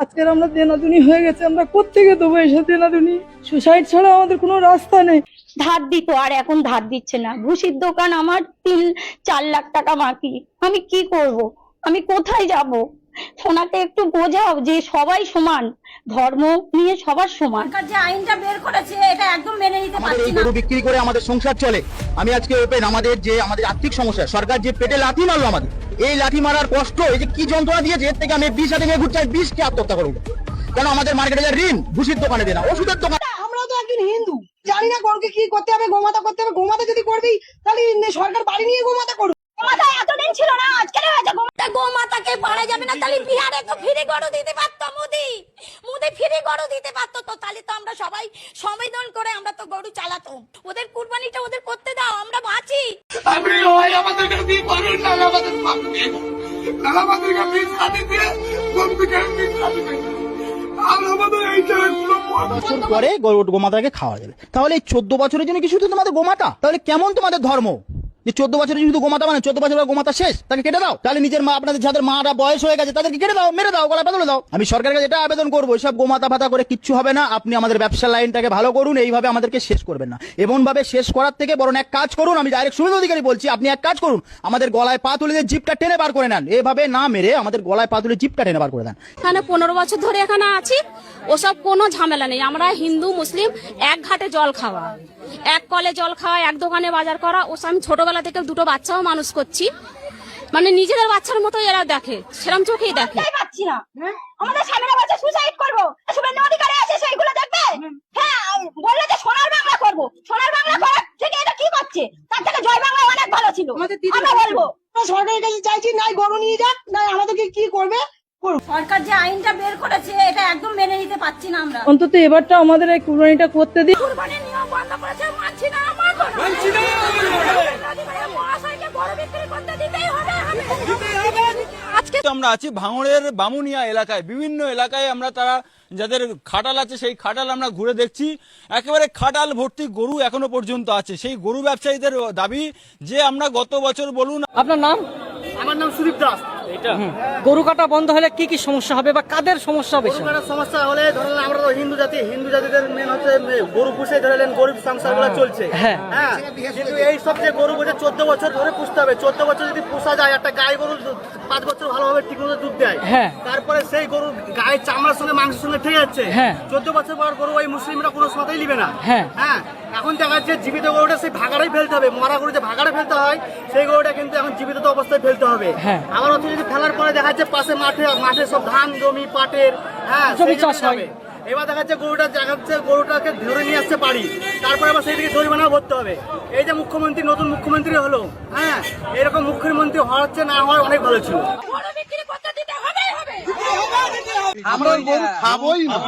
আজকের আমরা দেনাদুনি হয়ে গেছে, আমরা কোত্থেকে দেবো এসব দেনাদুনি? সুসাইড ছাড়া আমাদের কোনো রাস্তা নেই। ধার দিত, আর এখন ধার দিচ্ছে না। ভুসির দোকান আমার 3-4 লাখ টাকা বাকি। আমি কি করব? আমি কোথায় যাব? সোনাকে একটু বোঝাও যে সবাই সমান, ধর্ম নিয়ে সবার সমান। সরকার যে আইনটা বের করেছে এটা একদম মেনে নিতে পারছি না। গরু বিক্রি করে আমাদের সংসার চলে। আমি আজকে ওপেন আমাদের আর্থিক সমস্যা, সরকার যে পেটে লাথি মারলো আমাদের, এই লাথি মারার কষ্ট, এই যে কি যন্ত্রণা দিয়েছে, এর থেকে আমি 20 হাতে নিয়ে ঘুরতে 20কে আত্মহত্যা করবো। কেন আমাদের মার্কেটে যে ঋণ, ভুসির দোকানে দেনা, ওষুধের দোকান। আমরা তো একজন হিন্দু, জানি না গরুকে কি করতে হবে, গোমাতা করতে হবে। গোমাতা যদি করবি তাহলে সরকার বাড়ি নিয়ে গোমাতা করুক। গোমাতা এতদিন ছিল না, আজকে হয়েছে গোমাতা। গোমাতাকে পারা যাবে না, তাহলে বিহারে তো ফ্রি গরু দিতে পারতো মোদি ফ্রি গরু দিতে পারতো, তো তাহলে তো আমরা সবাই সংবেদন করে আমরা তো গরু চালাতাম। ওদের কুরবানিটা ওদের করতে দাও, আমরা বাঁচি। আমাদেরকে দিয়ে করুন না, আমাদেরকে বীজ খাতে দিয়ে গরুকে বীজ খাতে দিয়ে বছর পরে গোমাতাকে খাওয়া যাবে। তাহলে এই 14 বছরের জন্য কি শুধু তোমাদের গোমাতা? তাহলে কেমন তোমাদের ধর্ম যে 14 বছরের শুধু গোমাতা, মানে 14 বছরের গোমাতা শেষ, তাকে কেটে দাও? তাহলে নিজের মা, আপনাদের যাদের মারা বয়স হয়ে গেছে তাদেরকে কেটে দাও, মেরে দাও, গলায় বাঁধলে দাও। আমি সরকারের কাছে এটা আবেদন করবো, এসব গোমাতা ভাতা করে কিচ্ছু হবে না। আপনি আমাদের ব্যবসা লাইনটাকে ভালো করুন, এইভাবে আমাদেরকে শেষ করবেন না। এমন ভাবে শেষ করার থেকে বরং এক কাজ করুন, আমি ডাইরেক্ট শুভেন্দু অধিকারী বলছি, আপনি এক কাজ করুন, আমাদের গলায় পা তুলে দিয়ে জিপটা টেনে বার করে নেন। এভাবে না মেরে আমাদের গলায় পা তুলে জিপটা টেনে বার করে দেন। এখানে 15 বছর ধরে এখানে আছি, ওসব কোনো ঝামেলা নেই। আমরা হিন্দু মুসলিম এক ঘাটে জল খাওয়া, এক কলে জল খাওয়া, এক দোকানে বাজার করা। ওসব আমি ছোটবেলা থেকে দুটো বাচ্চাও মানুষ করছি, মানে নিজেদের বাচ্চার মতো এরা দেখে, সেরকম চোখেই দেখে। পাচ্ছি না, আমাদের স্বামীরা বলছে সুসাইড করবো, শুভেন্দু অধিকারী আছে সেইগুলো দেখবে। হ্যাঁ, বললে যে সোনার বাংলা করবো, সোনার বাংলা করার থেকে এটা কি করছে? তার থেকে জয় বাংলা অনেক ভালো ছিল। আমরা বলবো সরকারের কাছে চাইছি, নাই গরু নিয়ে যাক, নাই আমাদেরকে কি করবে। সরকার যে আইনটা বের করেছে এটা একদম মেনে নিতে পারছি না আমরা। অন্তত এবারটা আমাদের এই কুরবানিটা করতে দিই। কুরবানির নিয়ম বন্ধ করেছে, মানছি না, মানছি না। মহাশয়কে গরু বিক্রি করতে দিতেই হবে। আজকে আমরা আছি ভাঙড়ের বামুনিয়া এলাকায়। বিভিন্ন এলাকায় আমরা তারা যাদের খাটাল আছে সেই খাটাল আমরা ঘুরে দেখছি, একেবারে খাটাল ভর্তি গরু এখনো পর্যন্ত আছে। সেই গরু ব্যবসায়ীদের দাবি যে আমরা গত বছর বলুন। আপনার নাম? আমার নাম সুদীপ দাস। গরু কাটা বন্ধ হলে কি কি সমস্যা হবে বা কাদের সমস্যা বেশি? গরু কাটার সমস্যা হলে ধরেন আমরা তো হিন্দু জাতিদের মেন হচ্ছে গরু পুষে ধরেন গরিব সংসারগুলো চলছে। হ্যাঁ, কিন্তু এই সব যে গরু বসে 14 বছর ধরে পুষতে হবে। 14 বছর যদি পোষা যায়, একটা গাই গরু 5 বছর ভালোভাবে ঠিকমতো দুধ দেয়, তারপরে সেই গরু গায়ের চামড়ার সঙ্গে মাংসের সঙ্গে ঠিক আছে। 14 বছর পর গরু ওই মুসলিমরা কোনো সময়ই নিবে না। হ্যাঁ, এখন দেখা যাচ্ছে জীবিত গরুটা সেই ভাগাড়াই ফেলতে হবে। মরা গরু যে ভাগাড়ে ফেলতে হয়, সেই গরুটা কিন্তু এখন জীবিত অবস্থায় ফেলতে হবে। আবার অত যদি ফেলার পরে দেখা যাচ্ছে পাশে মাঠে সব ধান জমি পাটের, হ্যাঁ, জমি চাষ হবে। এবার দেখা যাচ্ছে গরুটাকে ধরে নিয়ে আসছে বাড়ি, তারপরে আবার সেই দিকে জরিমানাও ভরতে হবে। এই যে নতুন মুখ্যমন্ত্রী হলো, হ্যাঁ, এরকম মুখ্যমন্ত্রী হওয়ার চেয়ে না হওয়ার অনেক ভালো ছিল। গরু বিক্রি করতে দিতে হবে। আমরা গরু খাবোই না।